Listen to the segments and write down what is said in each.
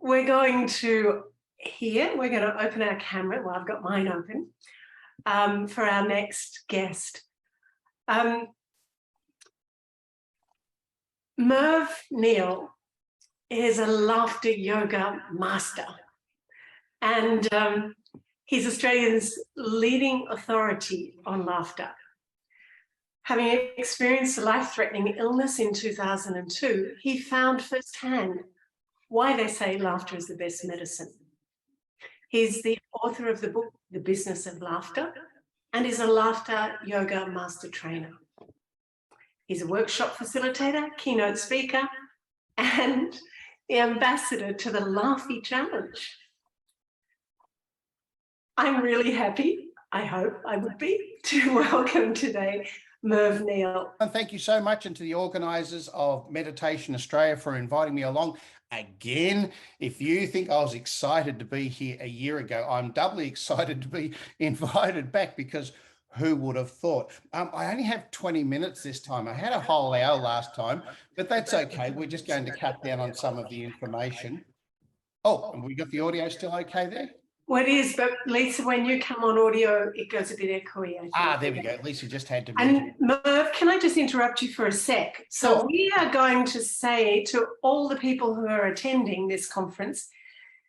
we're going to open our camera. Well, I've got mine open for our next guest. Merv Neal is a laughter yoga master, and he's Australia's leading authority on laughter. Having experienced a life-threatening illness in 2002, he found firsthand why they say laughter is the best medicine. He's the author of the book, The Business of Laughter, and is a laughter yoga master trainer. He's a workshop facilitator, keynote speaker, and the ambassador to the Laffy Challenge. I'm really happy, I hope I would be, to welcome today Merv Neal. And thank you so much, and to the organisers of Meditation Australia for inviting me along again. If you think I was excited to be here a year ago, I'm doubly excited to be invited back, because who would have thought? I only have 20 minutes this time. I had a whole hour last time, but that's okay. We're just going to cut down on some of the information. Oh, and we got the audio still okay there? Well, it is, but Lisa, when you come on audio, it goes a bit echoey. There we go. Lisa just had to. And Merv, can I just interrupt you for a sec? So Sure. We are going to say to all the people who are attending this conference,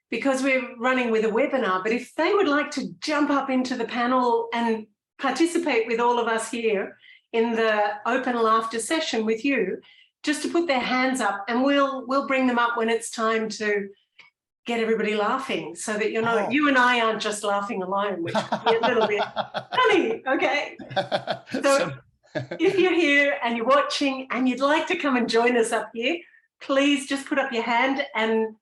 because we're running with a webinar, but if they would like to jump up into the panel and participate with all of us here in the open laughter session with you, just to put their hands up, and we'll bring them up when it's time to get everybody laughing, so that you and I aren't just laughing alone, which would be a little bit funny, okay? So if you're here and you're watching and you'd like to come and join us up here, please just put up your hand and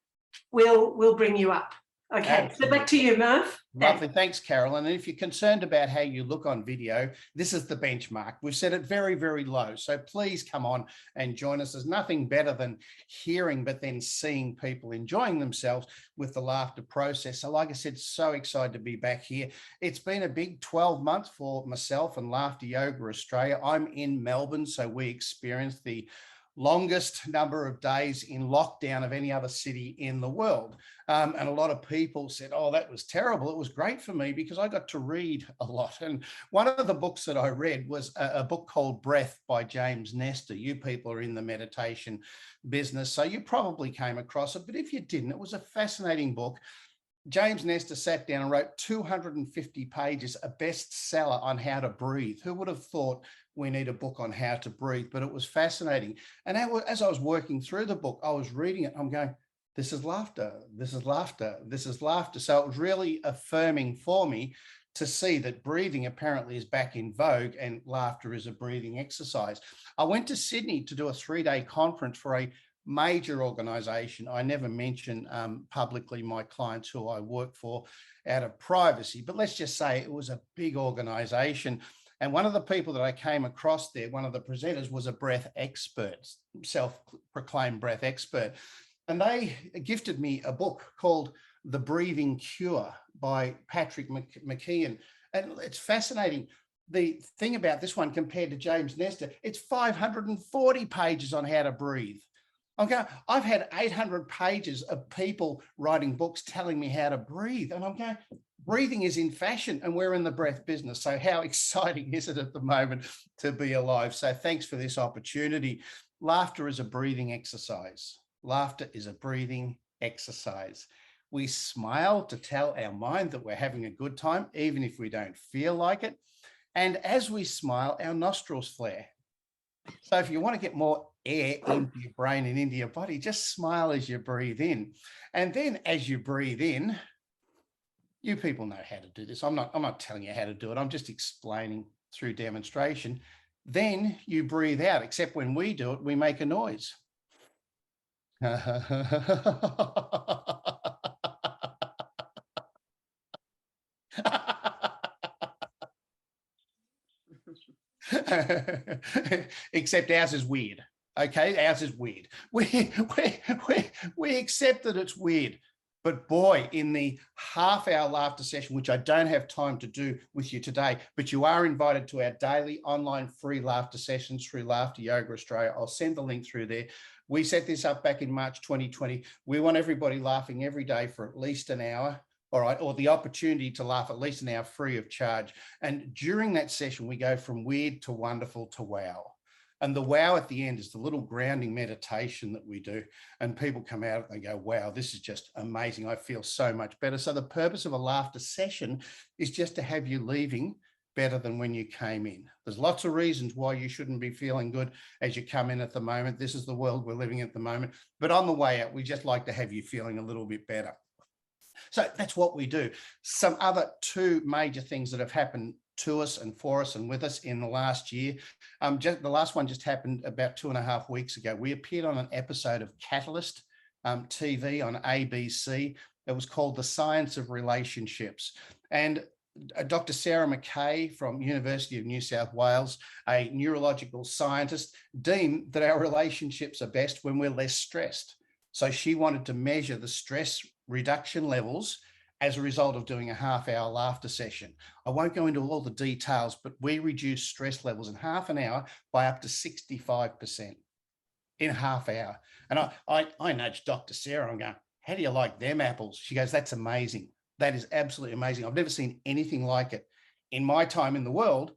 we'll bring you up. Okay, absolutely. So back to you, Merv. Lovely, thanks, Carolyn. And if you're concerned about how you look on video, this is the benchmark. We've set it very, very low. So please come on and join us. There's nothing better than hearing, but then seeing people enjoying themselves with the laughter process. So like I said, so excited to be back here. It's been a big 12 months for myself and Laughter Yoga Australia. I'm in Melbourne, so we experienced the longest number of days in lockdown of any other city in the world. And a lot of people said, oh, that was terrible. It was great for me because I got to read a lot. And one of the books that I read was a book called Breath by James Nestor. You people are in the meditation business, so you probably came across it. But if you didn't, it was a fascinating book. James Nestor sat down and wrote 250 pages, a bestseller on how to breathe. Who would have thought we need a book on how to breathe? But it was fascinating. And as I was working through the book, I was reading it. I'm going, this is laughter. This is laughter. This is laughter. So it was really affirming for me to see that breathing apparently is back in vogue and laughter is a breathing exercise. I went to Sydney to do a 3-day conference for a major organization. I never mention publicly my clients who I work for out of privacy, but let's just say it was a big organization. And one of the people that I came across there, one of the presenters, was a breath expert, self-proclaimed breath expert. And they gifted me a book called The Breathing Cure by Patrick McKeon. And it's fascinating. The thing about this one compared to James Nestor, it's 540 pages on how to breathe. Okay, I've had 800 pages of people writing books telling me how to breathe. And I'm going, breathing is in fashion and we're in the breath business. So how exciting is it at the moment to be alive? So thanks for this opportunity. Laughter is a breathing exercise. Laughter is a breathing exercise. We smile to tell our mind that we're having a good time, even if we don't feel like it. And as we smile, our nostrils flare. So if you want to get more air into your brain and into your body, just smile as you breathe in. And then as you breathe in, you people know how to do this. I'm not telling you how to do it. I'm just explaining through demonstration. Then you breathe out, except when we do it, we make a noise. Except ours is weird. Okay, ours is weird. We accept that it's weird. But boy, in the half-hour laughter session, which I don't have time to do with you today, but you are invited to our daily online free laughter sessions through Laughter Yoga Australia. I'll send the link through there. We set this up back in March 2020. We want everybody laughing every day for at least an hour, all right, or the opportunity to laugh at least an hour free of charge. And during that session, we go from weird to wonderful to wow. And the wow at the end is the little grounding meditation that we do. And people come out and they go, wow, this is just amazing. I feel so much better. So the purpose of a laughter session is just to have you leaving better than when you came in. There's lots of reasons why you shouldn't be feeling good as you come in at the moment. This is the world we're living in at the moment. But on the way out, we just like to have you feeling a little bit better. So that's what we do. Some other two major things that have happened to us and for us and with us in the last year. The last one just happened about 2.5 weeks ago. We appeared on an episode of Catalyst TV on ABC. It was called The Science of Relationships. And Dr. Sarah McKay from University of New South Wales, a neurological scientist, deemed that our relationships are best when we're less stressed. So she wanted to measure the stress reduction levels as a result of doing a half-hour laughter session. I won't go into all the details, but we reduce stress levels in half an hour by up to 65% in a half hour. And I nudged Dr. Sarah. I'm going, how do you like them apples? She goes, that's amazing. That is absolutely amazing. I've never seen anything like it in my time in the world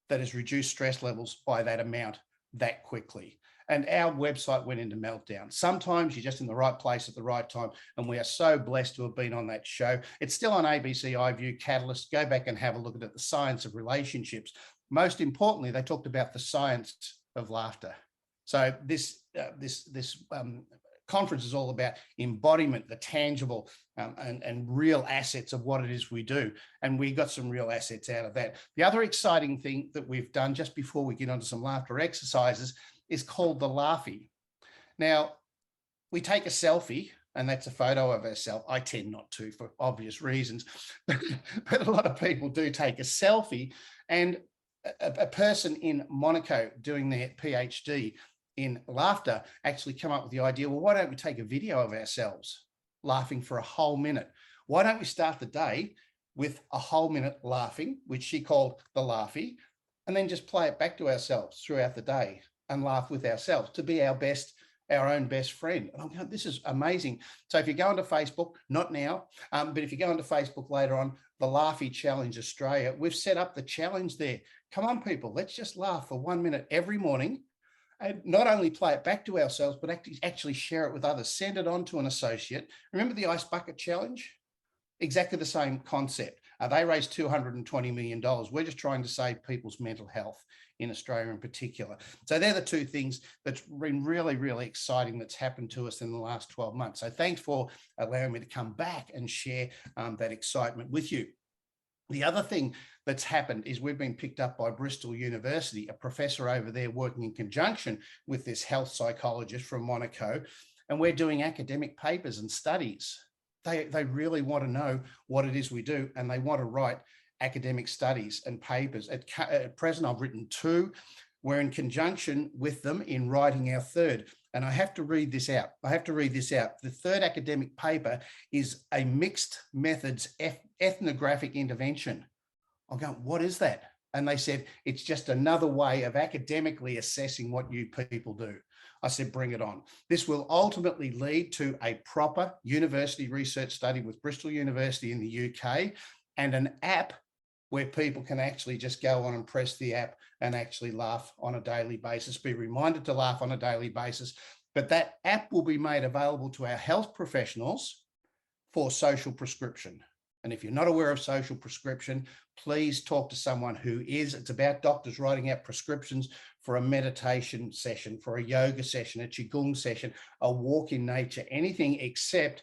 that has reduced stress levels by that amount that quickly. And our website went into meltdown. Sometimes you're just in the right place at the right time. And we are so blessed to have been on that show. It's still on ABC iView, Catalyst. Go back and have a look at it, The Science of Relationships. Most importantly, they talked about the science of laughter. So this conference is all about embodiment, the tangible and real assets of what it is we do. And we got some real assets out of that. The other exciting thing that we've done just before we get onto some laughter exercises is called the Laffy. Now, we take a selfie, and that's a photo of ourselves. I tend not to for obvious reasons, but a lot of people do take a selfie. And a person in Monaco doing their PhD in laughter actually come up with the idea, well, why don't we take a video of ourselves laughing for a whole minute? Why don't we start the day with a whole minute laughing, which she called the Laffy, and then just play it back to ourselves throughout the day and laugh with ourselves to be our own best friend. And I'm going, this is amazing. So if you go onto Facebook, not now, but if you go onto Facebook later on, the Laffy Challenge Australia, we've set up the challenge there. Come on, people, let's just laugh for 1 minute every morning. And not only play it back to ourselves, but actually share it with others. Send it on to an associate. Remember the Ice Bucket Challenge? Exactly the same concept. They raised $220 million. We're just trying to save people's mental health in Australia in particular. So they're the two things that's been really, really exciting that's happened to us in the last 12 months. So thanks for allowing me to come back and share that excitement with you. The other thing that's happened is we've been picked up by Bristol University, a professor over there working in conjunction with this health psychologist from Monaco, and we're doing academic papers and studies. They really want to know what it is we do, and they want to write academic studies and papers. At present, I've written 2. We're in conjunction with them in writing our third. And I have to read this out. The third academic paper is a mixed methods ethnographic intervention. I'm going, what is that? And they said, it's just another way of academically assessing what you people do. I said, bring it on. This will ultimately lead to a proper university research study with Bristol University in the UK and an app where people can actually just go on and press the app and actually laugh on a daily basis, be reminded to laugh on a daily basis. But that app will be made available to our health professionals for social prescription. And if you're not aware of social prescription, please talk to someone who is. It's about doctors writing out prescriptions for a meditation session, for a yoga session, a qigong session, a walk in nature, anything except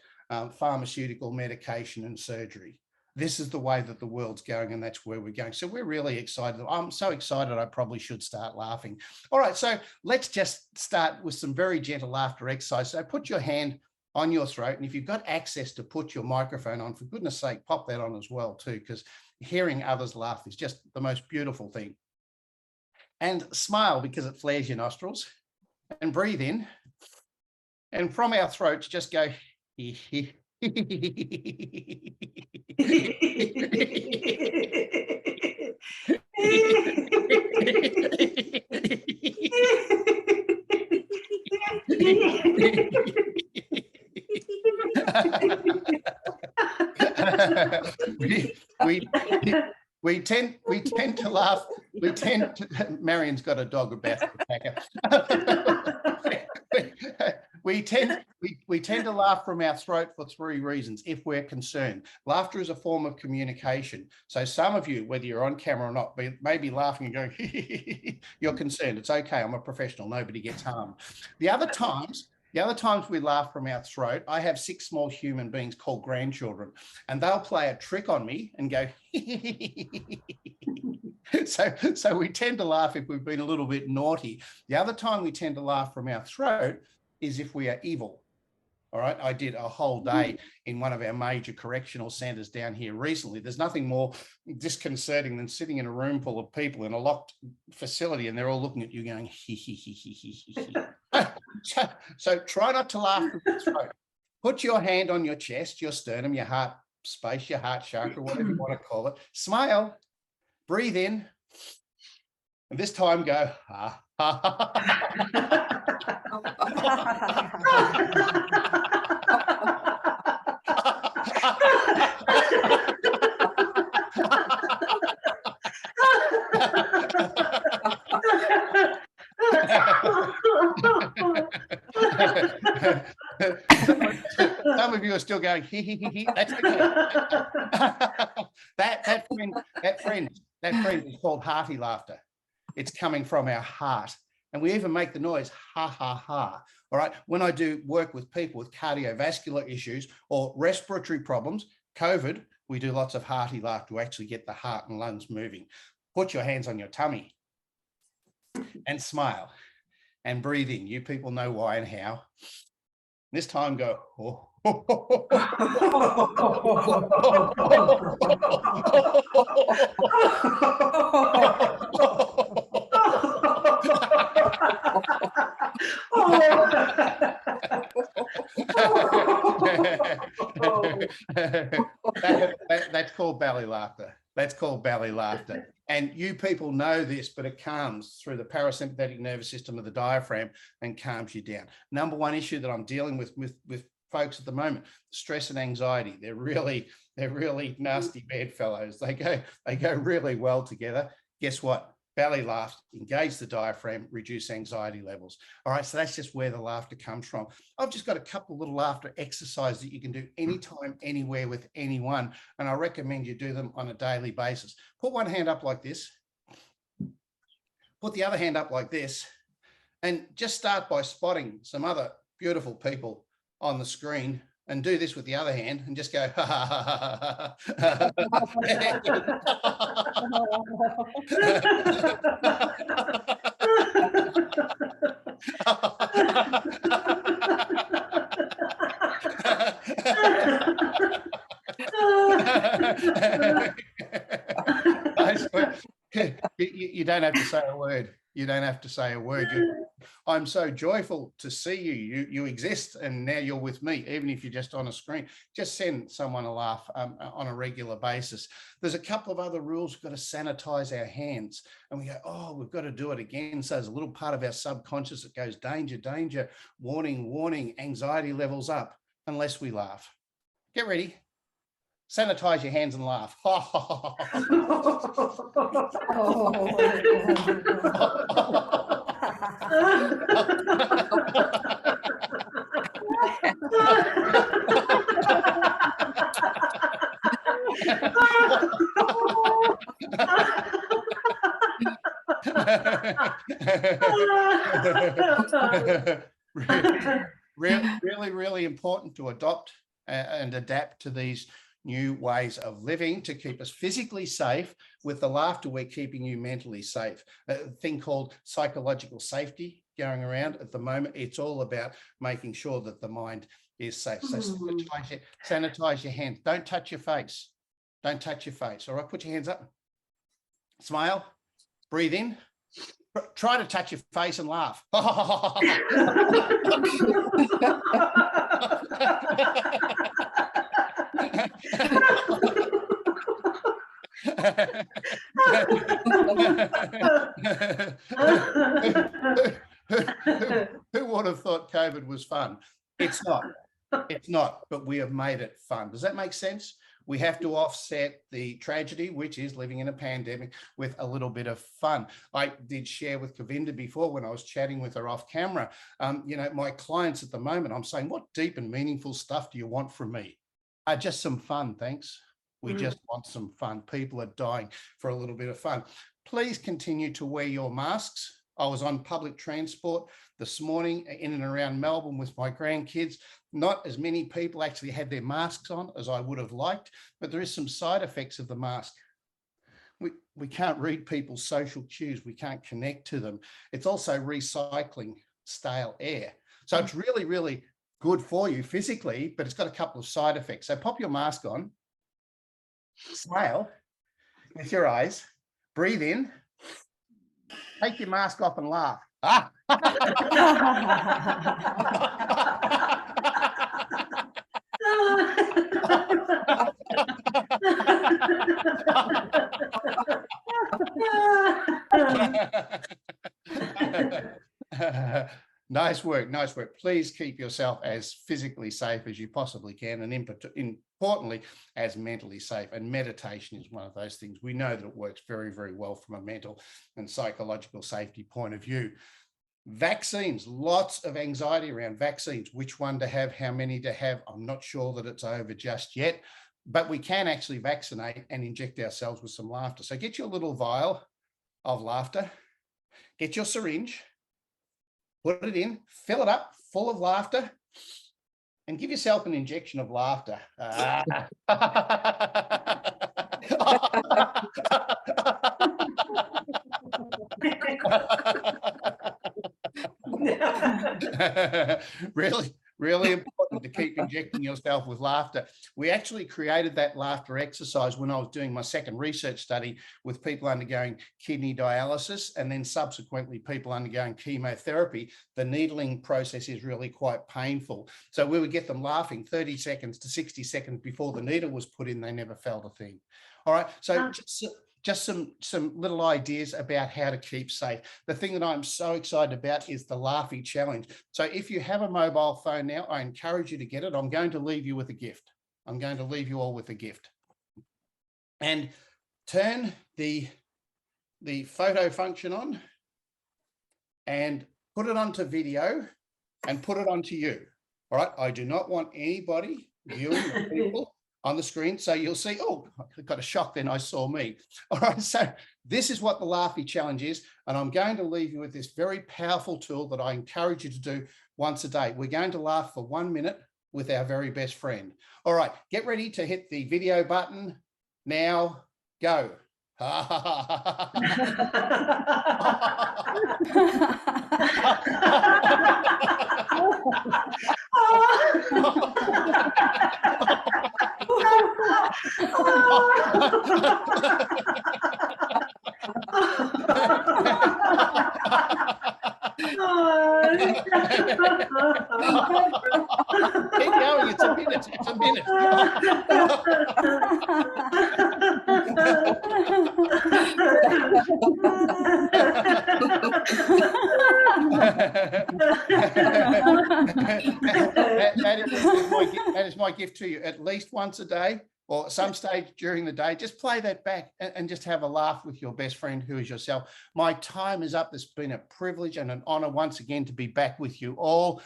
pharmaceutical medication and surgery. This is the way that the world's going, and that's where we're going. So we're really excited. I'm so excited, I probably should start laughing. All right, so let's just start with some very gentle laughter exercise. So put your hand on your throat, and if you've got access to put your microphone on, for goodness sake, pop that on as well too, because hearing others laugh is just the most beautiful thing. And smile because it flares your nostrils, and breathe in. And from our throats, just go, we tend to laugh. Marion's got a dog about to attack her. we tend to laugh from our throat for 3 reasons if we're concerned. Laughter is a form of communication. So some of you, whether you're on camera or not, may be laughing and going, you're concerned. It's okay. I'm a professional. Nobody gets harmed. The other times we laugh from our throat, I have 6 small human beings called grandchildren, and they'll play a trick on me and go, so we tend to laugh if we've been a little bit naughty. The other time we tend to laugh from our throat is if we are evil. All right, I did a whole day in one of our major correctional centres down here recently. There's nothing more disconcerting than sitting in a room full of people in a locked facility and they're all looking at you going, So try not to laugh from your throat. Put your hand on your chest, your sternum, your heart space, your heart chakra, whatever you want to call it. Smile, breathe in, and this time go, ha, ha, ha, ha. Some of you are still going, hee, hee, hee, hee. That's okay. that friend is called hearty laughter. It's coming from our heart. And we even make the noise, ha, ha, ha. All right. When I do work with people with cardiovascular issues or respiratory problems, COVID, we do lots of hearty laughter to actually get the heart and lungs moving. Put your hands on your tummy and smile and breathe in. You people know why and how. This time go, oh. That's called belly laughter. That's called belly laughter. And you people know this, but it calms through the parasympathetic nervous system of the diaphragm and calms you down. Number one issue that I'm dealing with folks at the moment, stress and anxiety. They're really nasty bedfellows. They go really well together. Guess what? Belly laugh, engage the diaphragm, reduce anxiety levels. All right, so that's just where the laughter comes from. I've just got a couple of little laughter exercises that you can do anytime, anywhere with anyone, and I recommend you do them on a daily basis. Put one hand up like this, put the other hand up like this, and just start by spotting some other beautiful people on the screen, and do this with the other hand and just go, ha, ha, ha, ha, You don't have to say a word. You don't have to say a word. I'm so joyful to see you. You exist, and now you're with me, even if you're just on a screen. Just send someone a laugh on a regular basis. There's a couple of other rules. We've got to sanitize our hands, and we go, oh, we've got to do it again. So there's a little part of our subconscious that goes, danger, danger, warning, warning, anxiety levels up, unless we laugh. Get ready. Sanitize your hands and laugh. Really important to adopt and adapt to these new ways of living to keep us physically safe. With the laughter, we're keeping you mentally safe. A thing called psychological safety going around at the moment. It's all about making sure that the mind is safe. So sanitize your hands. Don't touch your face. Don't touch your face. All right, put your hands up. Smile. Breathe in. Try to touch your face and laugh. Who would have thought COVID was fun? It's not. It's not, but we have made it fun. Does that make sense? We have to offset the tragedy, which is living in a pandemic, with a little bit of fun. I did share with Govinda before when I was chatting with her off camera. You know, my clients at the moment, I'm saying, what deep and meaningful stuff do you want from me? Just some fun, thanks. We just want some fun. People are dying for a little bit of fun. Please continue to wear your masks. I was on public transport this morning in and around Melbourne with my grandkids. Not as many people actually had their masks on as I would have liked, but there is some side effects of the mask. We can't read people's social cues. We can't connect to them. It's also recycling stale air. So it's really, really good for you physically, but it's got a couple of side effects. So pop your mask on, smile with your eyes, breathe in, take your mask off and laugh. Ah! Nice work, nice work. Please keep yourself as physically safe as you possibly can, and importantly, as mentally safe. And meditation is one of those things. We know that it works very, very well from a mental and psychological safety point of view. Vaccines, lots of anxiety around vaccines, which one to have, how many to have. I'm not sure that it's over just yet, but we can actually vaccinate and inject ourselves with some laughter. So get your little vial of laughter, get your syringe, put it in, fill it up full of laughter, and give yourself an injection of laughter. Really, really important to keep injecting yourself with laughter. We actually created that laughter exercise when I was doing my second research study with people undergoing kidney dialysis and then subsequently people undergoing chemotherapy. The needling process is really quite painful. So we would get them laughing 30 seconds to 60 seconds before the needle was put in. They never felt a thing. All right. So just some little ideas about how to keep safe. The thing that I'm so excited about is the Laffy challenge. So if you have a mobile phone now, I encourage you to get it. I'm going to leave you with a gift. I'm going to leave you all with a gift. And turn the photo function on and put it onto video and put it onto you. All right. I do not want anybody viewing the people on the screen. So you'll see, oh, I got a shock then, I saw me. All right, so this is what the Laffy challenge is. And I'm going to leave you with this very powerful tool that I encourage you to do once a day. We're going to laugh for 1 minute with our very best friend. All right, get ready to hit the video button. Now, go. Keep going, it's a minute, it's a minute. That is my gift to you. At least once a day or some stage during the day, just play that back and just have a laugh with your best friend who is yourself. My time is up. It's been a privilege and an honor once again to be back with you all.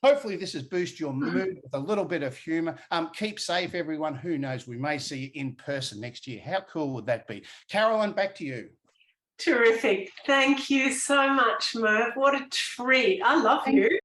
Hopefully this has boosted your mood with a little bit of humor. Keep safe, everyone. Who knows, we may see you in person next year. How cool would that be? Caroline, back to you. Terrific. Thank you so much, Merv. What a treat. I love you.